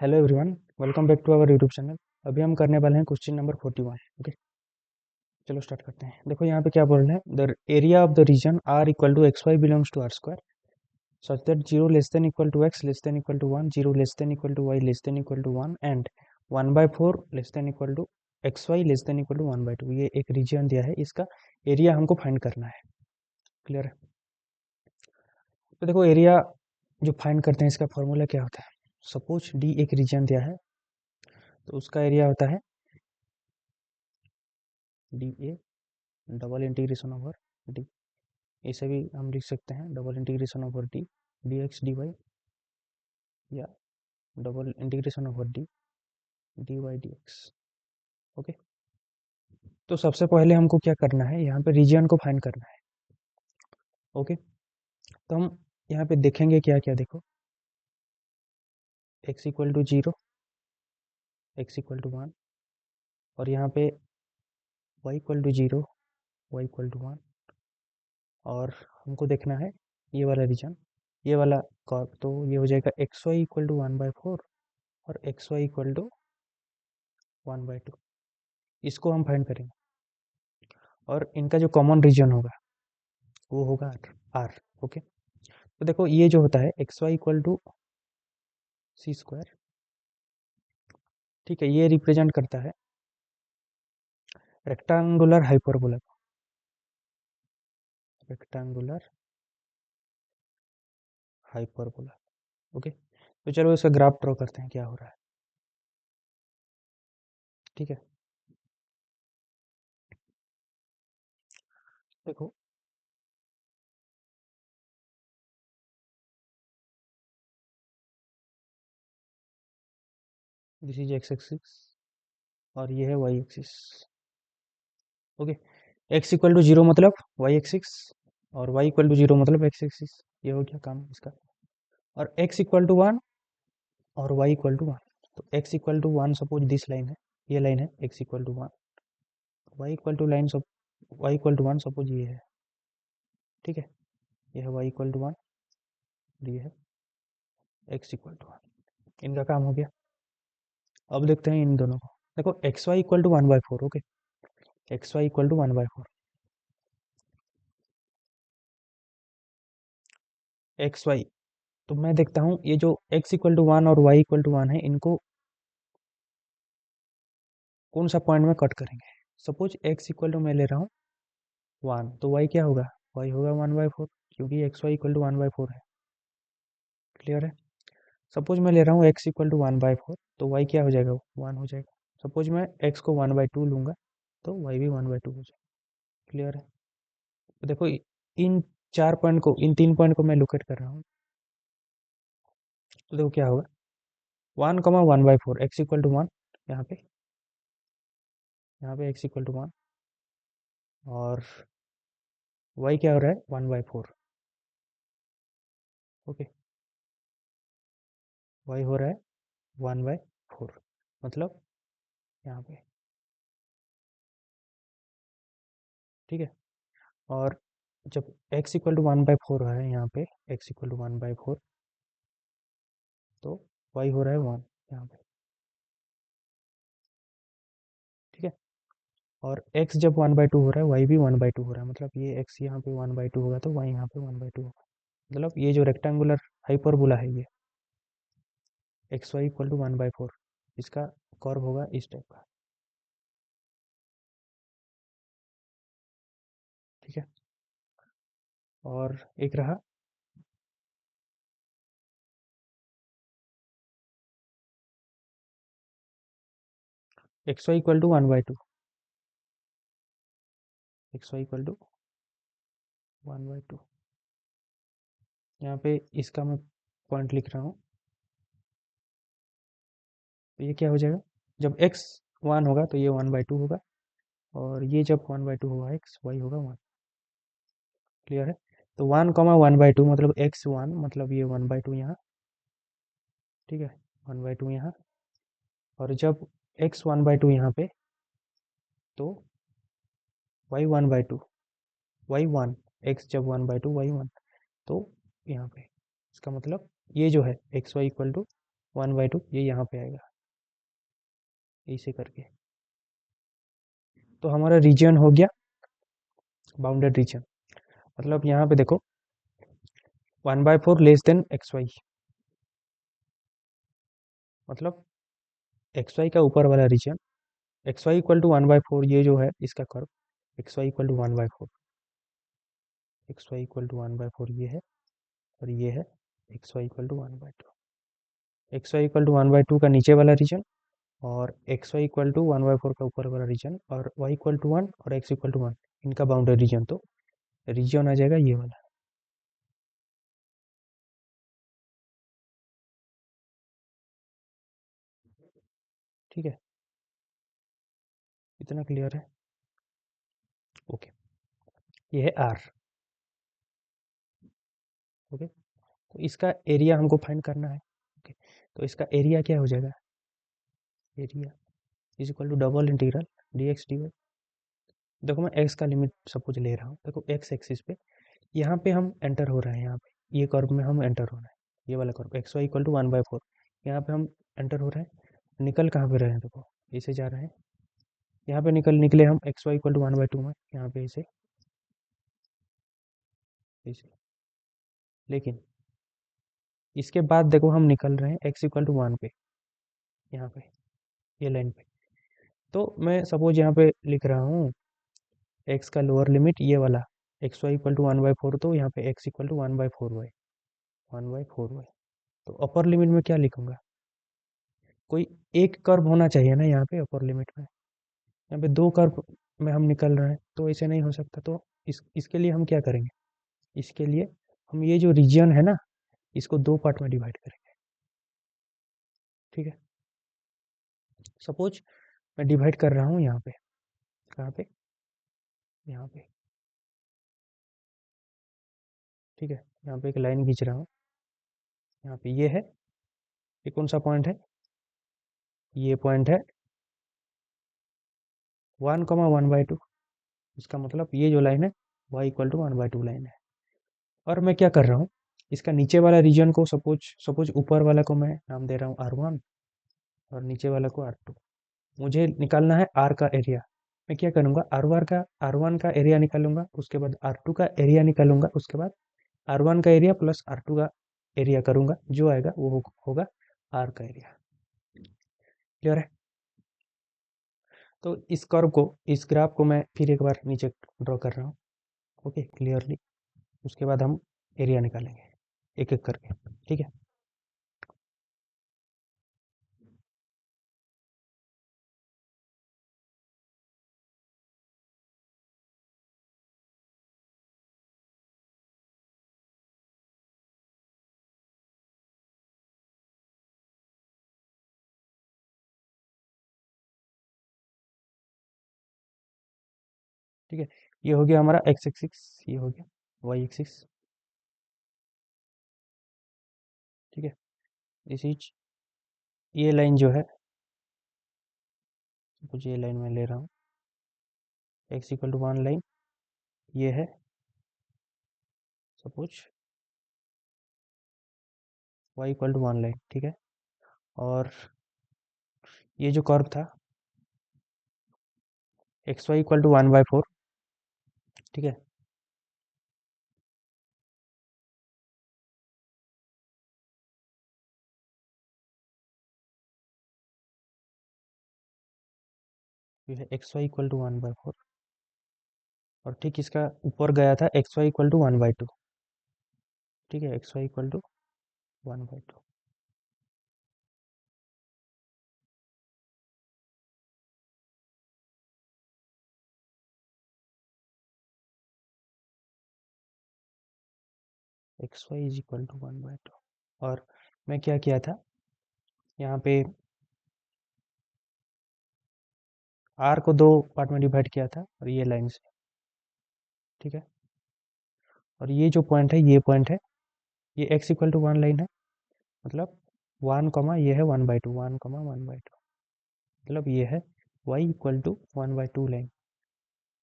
Hello everyone, welcome back to our YouTube channel. अभी हम करने वाले हैं क्वेश्चन नंबर 41। ओके, चलो स्टार्ट करते हैं। देखो यहाँ पे क्या बोल रहे हैं, the area of the region R equal to x y belongs to R square such that zero less than equal to x less than equal to one, zero less than equal to y less than equal to one and one by four less than equal to x y less than equal to one by two. ये एक reason दिया है, इसका area हमको find करना है। Clear है? तो देखो एरिया जो फाइंड करते हैं इसका फॉर्मूला क्या होता है। सपोज डी एक रीजन दिया है तो उसका एरिया होता है D A double integration over D. इसे भी हम लिख सकते हैं double integration over D D X D Y, या double integration over D D Y D X. Okay, तो सबसे पहले हमको क्या करना है, यहाँ पे रीजन को फाइंड करना है। ओके, तो हम यहाँ पे देखेंगे क्या क्या। देखो x equal to zero, x equal to one, और यहाँ पे y equal to zero, y equal to one, और हमको देखना है ये वाला रीजन, ये वाला कर्व। तो ये हो जाएगा X Y equal to one by four और X Y equal to one by two. इसको हम फाइंड करेंगे और इनका जो कॉमन रीजन होगा वो होगा आर आर। ओके, तो देखो ये जो होता है x Y equal to c square, ठीक है, ये रिप्रेजेंट करता है रेक्टेंगुलर हाइपरबोला को, रेक्टेंगुलर हाइपरबोला। ओके, तो चलो इसका ग्राफ ड्रॉ करते हैं क्या हो रहा है। ठीक है, देखो दिस इज एक्स एक्सिस और ये है Y axis. Okay, X equal to zero मतलब वाई एक्सिस और वाई इक्वल टू जीरो मतलब एक्स एक्सिस। ये हो गया काम इसका। और एक्स इक्वल टू वन और वाई इक्वल टू वन, तो X equal to one suppose this line है, ये लाइन है X equal to one, Y equal to line सब Y equal to one suppose ये है। ठीक है, ये है वाई इक्वल टू वन, ये है एक्स इक्वल टू वन। इनका काम हो गया। अब देखते हैं इन दोनों को। देखो x Y equal to one by four. Okay, x Y equal to one by four, x y. तो मैं देखता हूँ ये जो एक्स इक्वल टू वन और वाई इक्वल टू वन है, इनको कौन सा पॉइंट में कट करेंगे। सपोज एक्स इक्वल टू मैं ले रहा हूँ वन, तो वाई क्या होगा, वाई होगा वन बाई फोर, क्योंकि x Y equal to one by four है। क्लियर है? सपोज मैं ले रहा हूँ x equal to one by four, तो वाई क्या हो जाएगा, वन हो जाएगा। सपोज मैं एक्स को वन बाई टू लूँगा तो वाई भी वन बाई टू हो जाएगा। क्लियर है? तो देखो इन चार पॉइंट को, इन तीन पॉइंट को मैं लोकेट कर रहा हूँ, तो देखो क्या होगा, one comma one by four, x equal to one, यहाँ पे एक्स इक्वल टू वन, और वाई क्या हो रहा है, one by four. Okay, y हो रहा है वन बाई फोर, मतलब यहाँ पे। ठीक है, और जब x equal to one by four है यहाँ पे, x equal to one by four, तो y हो रहा है वन यहाँ पे। ठीक है, और x जब वन बाई टू हो रहा है, y भी वन बाई टू हो रहा है, मतलब ये x यहाँ पे वन बाई टू होगा तो y यहाँ पे वन बाई टू होगा। मतलब ये जो रेक्टेंगुलर हाइपरबोला है ये x Y equal to one by four, इसका कर्व होगा इस टाइप का। ठीक है, और एक रहा x Y equal to one by two, x Y equal to one by two. यहाँ पे इसका मैं पॉइंट लिख रहा हूँ, तो ये क्या हो जाएगा, जब x वन होगा तो ये वन बाई टू होगा, और ये जब वन बाई टू होगा एक्स वाई होगा वन। क्लियर है? तो one comma one by to मतलब एक्स वन, मतलब ये वन बाई टू यहाँ। ठीक है, वन बाई टू यहाँ, और जब एक्स वन बाई टू यहाँ पे, तो Y one by two, Y one, X जब one by two Y one, तो यहाँ पे इसका मतलब ये जो है एक्स वाई इक्वल टू 1/2 ये यहाँ पे आएगा ऐसे करके। तो हमारा रीजन हो गया बाउंडेड रीजन। मतलब यहाँ पे देखो 1/4 लेस देन XY, मतलब XY का ऊपर वाला रीजन, XY इक्वल टू 1/4 ये जो है इसका curve, XY equal to 1/4, XY equal to 1/4 ये है, और ये है XY equal to 1/2, XY equal to 1/2 का नीचे वाला रीजन, और XY इक्वल टू 1/4 का ऊपर वाला रीजन, और Y इक्वल टू 1 और X इक्वल टू 1 इनका बाउंड्री रीजन। तो रीजन आ जाएगा ये वाला। ठीक है, इतना क्लियर है? ओके, ये है R। ओके, तो इसका एरिया हमको फाइंड करना है। ओके, तो इसका एरिया क्या हो जाएगा? Area is equal to double integral dx dy। देखो मैं x का लिमिट सपोज ले रहा हूँ। देखो x एक्सिस पे यहाँ पे हम एंटर हो रहे हैं, यहाँ पे ये कर्व में हम एंटर हो रहे हैं, ये वाला कर्व XY इक्वल टू 1/4 यहाँ पे हम एंटर हो रहे हैं। निकल कहाँ पे रहे हैं? देखो इसे जा रहे हैं, यहाँ पे निकले हम XY इक्वल टू 1/2 में, यहाँ पे इसे इसे। लेकिन इसके बाद देखो हम निकल रहे हैं x इक्वल टू 1 पे, यहाँ पे ये लाइन पे। तो मैं सपोज यहाँ पे लिख रहा हूँ x का लोअर लिमिट ये वाला XY इक्वल टू 1/4, तो यहाँ पे x equal to 1/4y, 1/4y। तो अपर लिमिट में क्या लिखूंगा? कोई एक कर्व होना चाहिए ना यहाँ पे अपर लिमिट में। यहाँ पे दो कर्व में हम निकल रहे हैं, तो ऐसे नहीं हो सकता। तो इसके लिए हम क्या करेंगे? इसके लिए हम ये जो रीजन है ना, इसको दो पार्ट में डिवाइड करेंगे। ठीक है, सपोज मैं डिवाइड कर रहा हूँ यहाँ पे, कहाँ पे? यहाँ पे। ठीक है, यहाँ पे एक लाइन खींच रहा हूँ, यहाँ पे ये है, ये कौन सा पॉइंट है? ये पॉइंट है 1,1/2। इसका मतलब ये जो लाइन है y इक्वल टू 1/2 लाइन है। और मैं क्या कर रहा हूँ, इसका नीचे वाला रीजन को सपोज ऊपर वाला को मैं नाम दे रहा हूँ R1 और नीचे वाला को R2। मुझे निकालना है R का एरिया। मैं क्या करूँगा, R1 का एरिया निकालूंगा, उसके बाद R2 का एरिया निकालूंगा, उसके बाद R1 का एरिया प्लस R2 का एरिया करूंगा, जो आएगा वो होगा R का एरिया। क्लियर है? तो इस कर्व को, इस ग्राफ को मैं फिर एक बार नीचे ड्रॉ कर रहा हूँ। Okay, clearly. उसके बाद हम एरिया निकालेंगे एक एक करके। ठीक है, ठीक है। ये हो गया हमारा x एक्सिस, ये हो गया y एक्सिस। ठीक है, इस चीज ये लाइन जो है, कुछ ये लाइन मैं ले रहा हूँ, x इक्वल टू 1 लाइन ये है, suppose y equal to 1 line. ठीक है, और ये जो कर्व था XY इक्वल टू 1/4। ठीक है, ये है XY इक्वल टू 1/4, और ठीक इसका ऊपर गया था XY इक्वल टू 1/2। ठीक है, XY equal to 1/2। XY is equal to 1/2। और मैं क्या किया था यहाँ पे, R को दो पार्ट में डिवाइड किया था, और ये लाइन से। ठीक है, और ये जो पॉइंट है, ये पॉइंट है, ये x इक्वल टू 1 लाइन है, मतलब 1, ये है 1/2, 1,1/2। मतलब ये है y इक्वल टू 1/2 लाइन,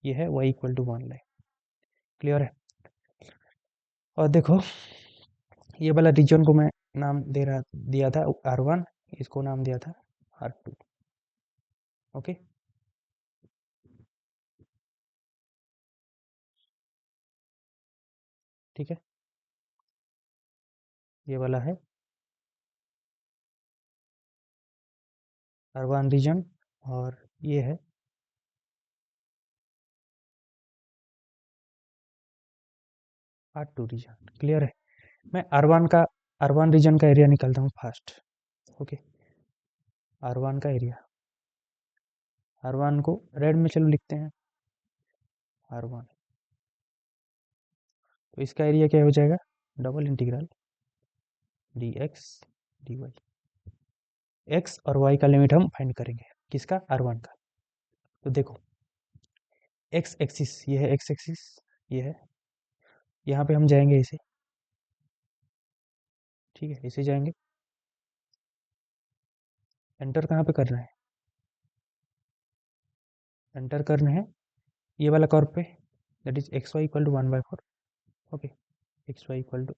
ये है y equal to 1 line. Clear है? और देखो ये वाला रीजन को मैं नाम दिया था R1, इसको नाम दिया था R2। ओके, ठीक है, ये वाला है R1 रीजन और ये है R2 रीजन। क्लियर है? मैं R1 रीजन का एरिया निकालता हूँ फास्ट। ओके, R1 का एरिया, R1 को रेड में चलो लिखते हैं R1। तो इसका एरिया क्या हो जाएगा? Double integral dx dy। x और y का लिमिट हम फाइंड करेंगे, किसका? R1 का। तो देखो, x एक्सिस ये है, x एक्सिस ये है, यहाँ पे हम जाएंगे इसे, ठीक है, इसे जाएंगे। एंटर कहाँ पे करना है? एंटर करना है ये वाला कर्व पे, that is x Y equal to 1/4। Okay, x Y equal to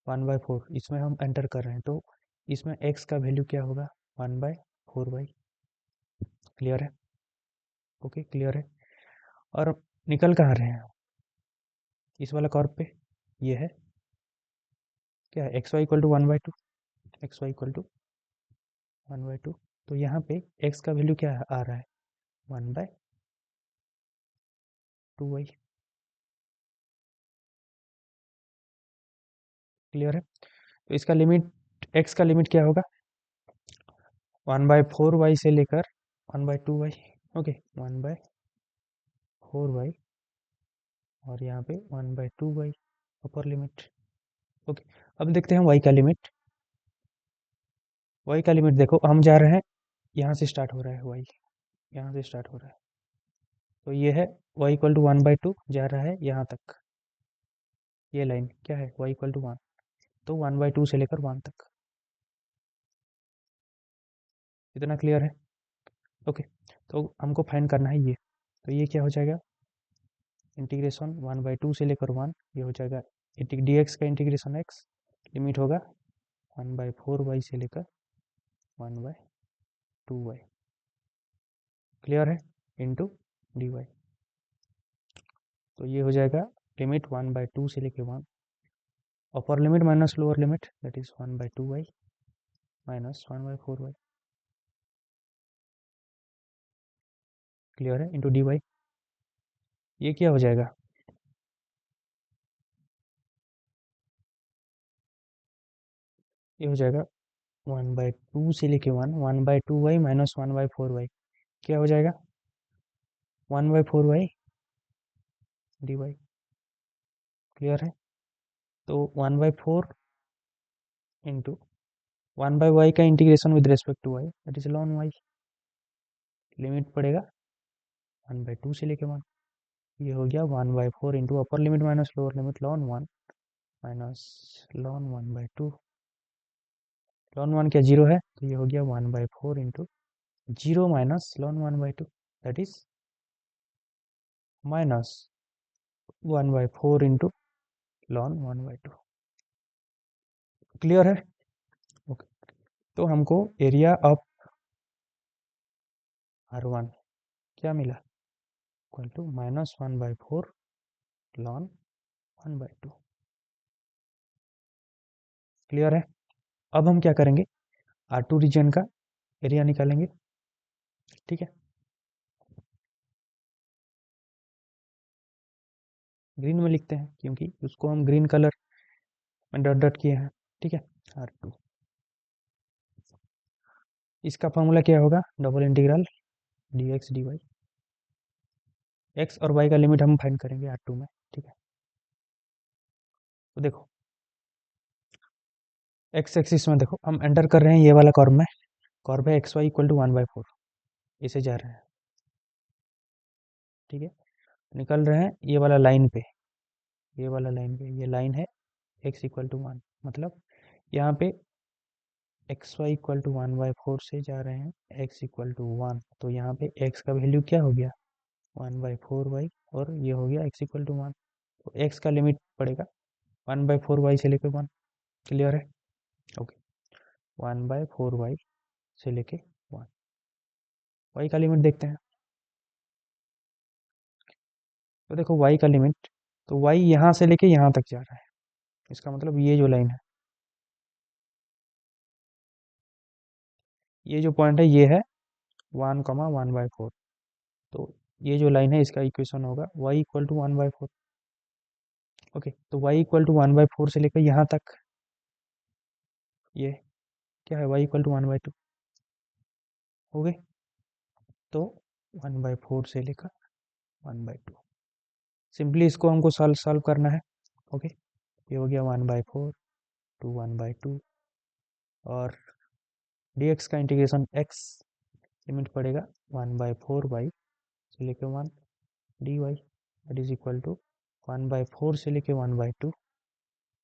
1/4, इसमें हम एंटर कर रहे हैं, तो इसमें x का वैल्यू क्या होगा? 1/4y। क्लियर है? ओके, क्लियर है। और निकल कहाँ रहे हैं? इस वाला कर्व पे ये है, क्या है? X Y equal to 1/2, x Y equal to 1/2। तो यहाँ पे x का वैल्यू क्या आ रहा है? 1/2y। क्लियर है? तो इसका लिमिट, x का लिमिट क्या होगा? 1/4y से लेकर 1/2y। ओके, 1/4y और यहाँ पे 1/2y अपर लिमिट। ओके, अब देखते हैं y का लिमिट। y का लिमिट देखो, हम जा रहे हैं, यहाँ से स्टार्ट हो रहा है y, यहाँ से स्टार्ट हो रहा है, तो ये है y इक्वल टू 1/2 जा रहा है यहाँ तक। ये लाइन क्या है? y इक्वल टू 1, तो 1/2 से लेकर 1 तक। इतना क्लियर है? ओके, तो हमको फाइंड करना है ये, तो ये क्या हो जाएगा? इंटीग्रेशन 1/2 से लेकर 1, ये हो जाएगा dx का इंटीग्रेशन x, लिमिट होगा 1/4y से लेकर 1/2y। क्लियर है? Into dy। तो ये हो जाएगा लिमिट 1/2 से लेकर 1, upper limit minus lower limit, that is 1/2y minus 1/4y। Clear है? Into dy। ये क्या हो जाएगा? ये हो जाएगा 1/2 से लेके 1, 1/2y माइनस 1/4y, क्या हो जाएगा? 1/4y dy। क्लियर है? तो 1/4 इंटू 1/y का integration with respect to y, that is ln y, limit पड़ेगा 1/2 से लेके 1, ये हो गया 1/4 into upper limit minus lower limit ln 1 minus ln 1/2। Ln 1 क्या 0 है, तो ये हो गया 1/4 into 0 minus ln 1/2, that is minus 1/4 into ln 1/2। Clear है? ओके, तो हमको एरिया ऑफ R1 क्या मिला? Equal to -1/4 lawn 1/2। क्लियर है? अब हम क्या करेंगे? R2 रीजन का एरिया निकालेंगे, ठीक है। ग्रीन में लिखते हैं क्योंकि उसको हम ग्रीन कलर में डॉट डॉट किए हैं, ठीक है। R2, इसका फॉर्मूला क्या होगा? Double integral dx dy। x और y का लिमिट हम फाइंड करेंगे R2 में, ठीक है। तो देखो, x एक्सिस में देखो, हम एंटर कर रहे हैं ये वाला कर्व में, कर्व है एक्स वाई इक्वल टू 1/4, इसे जा रहे हैं, ठीक है। निकल रहे हैं ये वाला लाइन पे, ये वाला लाइन पे, ये लाइन है x इक्वल टू 1, मतलब यहाँ पे एक्स वाई इक्वल टू 1/4 से जा रहे हैं x इक्वल टू 1, तो यहाँ पे x का वैल्यू क्या हो गया? 1/4y, और ये हो गया x इक्वल टू 1, तो x का लिमिट पड़ेगा 1/4y से लेकर 1। क्लियर है? ओके, 1/4y से लेके 1, y का लिमिट देखते हैं। तो देखो y का लिमिट, तो y यहाँ से लेके यहाँ तक जा रहा है, इसका मतलब ये जो लाइन है, ये जो पॉइंट है ये है 1,1/4। तो ये जो लाइन है इसका इक्वेशन होगा y इक्वल टू 1/4। ओके, तो y इक्वल टू 1/4 से लेकर यहाँ तक ये क्या है, y इक्वल टू 1/2। ओके, तो 1/4 से लेकर 1/2, सिंपली इसको हमको सॉल्व करना है। ओके, ये हो गया 1/4 टू 1/2, और dx का इंटीग्रेशन x लिमिट पड़ेगा 1/4y से लेके 1 dy, that is equal to 1/4 से लेके 1/2,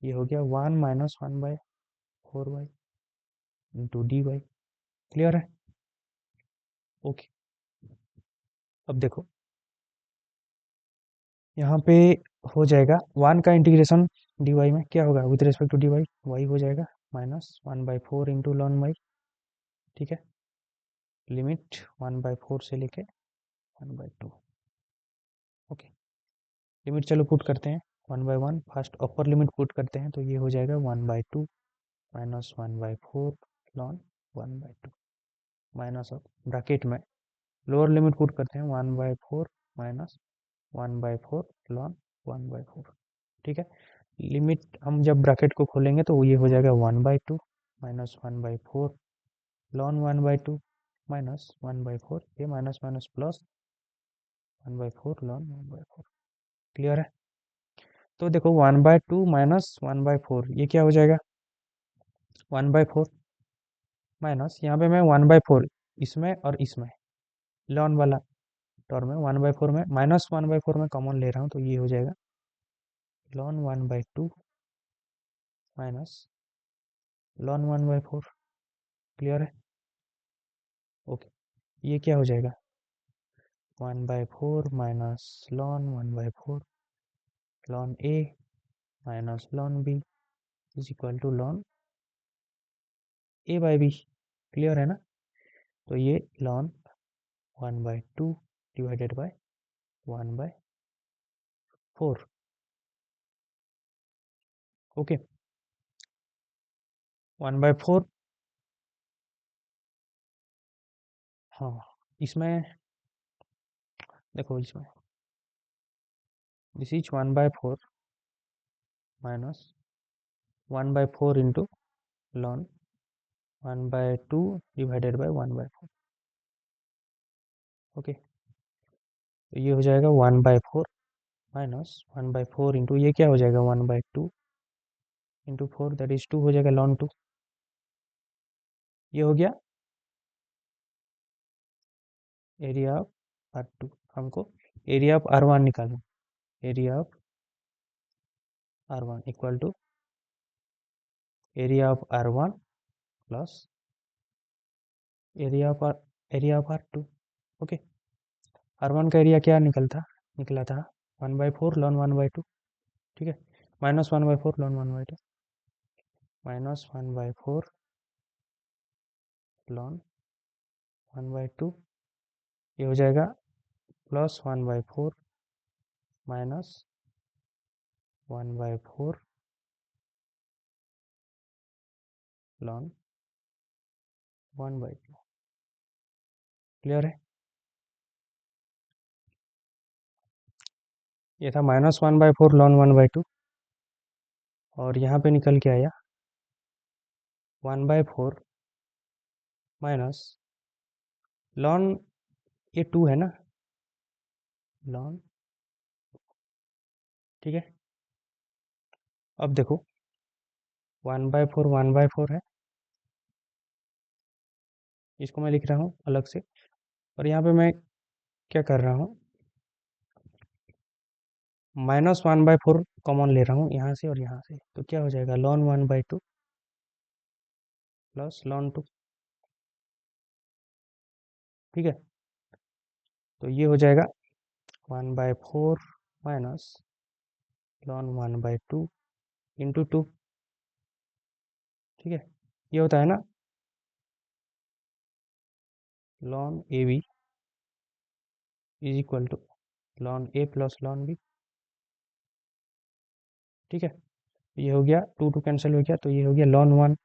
ये हो गया 1 minus 1/4y into dy। Clear है? ओके, अब देखो यहाँ पे हो जाएगा 1 का इंटीग्रेशन dy में क्या होगा with respect to dy, y हो जाएगा -1/4 इंटू लॉन y। ठीक है, लिमिट 1/4 से लेके 1/2। ओके, लिमिट चलो पुट करते हैं 1/1, फर्स्ट अपर लिमिट पुट करते हैं, तो ये हो जाएगा 1/2 minus 1/4 lawn 1/2, minus of bracket में लोअर लिमिट पुट करते हैं 1/4 माइनस 1/4 लॉन 1/4। ठीक है, लिमिट हम जब ब्रैकेट को खोलेंगे तो ये हो जाएगा 1/2 माइनस 1/4 लॉन 1/2 माइनस 1/4, ये minus minus plus 1/4 lawn 1/4। Clear है? तो देखो 1/2 माइनस 1/4 ये क्या हो जाएगा, 1/4 माइनस यहाँ पे मैं 1/4 इसमें और इसमें लॉन वाला टर्म में 1/4 में माइनस 1/4 में कॉमन ले रहा हूँ, तो ये हो जाएगा लॉन 1/2 माइनस लॉन 1/4। क्लियर है? ओके, ये क्या हो जाएगा 1/4 minus ln 1/4 ln A minus ln B is equal to ln a/b। Clear है ना? तो ये लॉन 1/2 डिवाइडेड बाय 1/4। ओके, 1/4, हाँ इसमें देखो, इसमें this is 1/4 minus 1/4 into ln 1/2 divided by 1/4। Okay, तो ये हो जाएगा 1/4 माइनस 1/4 इंटू ये क्या हो जाएगा 1/2 इंटू 4, दैट इज 2 हो जाएगा लॉन 2। ये हो गया एरिया ऑफ R2। हमको एरिया ऑफ R1 निकालना, area of R1 equal to area of R1 plus area of R2। Okay, R1 का एरिया क्या निकला था 1/4 लॉन 1/2। ठीक है, माइनस 1/4 लॉन 1/2 माइनस 1/4 लॉन 1/2, ये हो जाएगा प्लस 1/4 माइनस 1/4 लॉन 1/2। क्लियर है? ये था -1/4 लॉन 1/2, और यहाँ पे निकल के आया 1/4 माइनस लॉन, ये 2 है ना लॉन। ठीक है, अब देखो 1/4 है, इसको मैं लिख रहा हूँ अलग से, और यहाँ पे मैं क्या कर रहा हूँ -1/4 कॉमन ले रहा हूँ यहाँ से और यहाँ से, तो क्या हो जाएगा लॉन 1/2 प्लस लॉन 2। ठीक है, तो ये हो जाएगा 1/4 माइनस लॉन 1/2 इंटू 2। ठीक है, ये होता है ना ln A B is equal to ln A plus ln B. ठीक है, ये हो गया, टू टू कैंसिल हो गया, तो ये हो गया ln 1,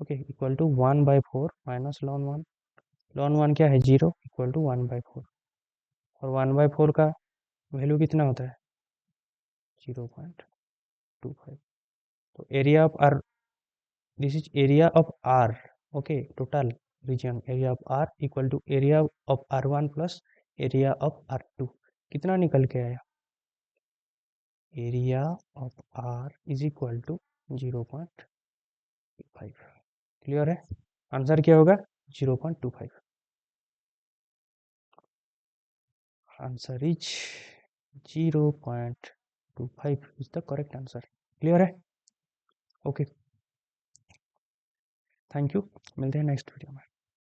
okay, equal to 1/4 minus ln 1। ln 1 क्या है, 0, इक्वल टू 1/4, और 1/4 का वैल्यू कितना होता है, 0.25। तो area of R, this is area of R, okay, total region area of R equal to area of R1 plus area of R2। कितना निकल के आया, area of R is equal to 0.25। Clear है, answer क्या होगा, 0.25। Answer is 0.25 is the correct answer. Clear है, okay, thank you, मिलते हैं नेक्स्ट वीडियो में।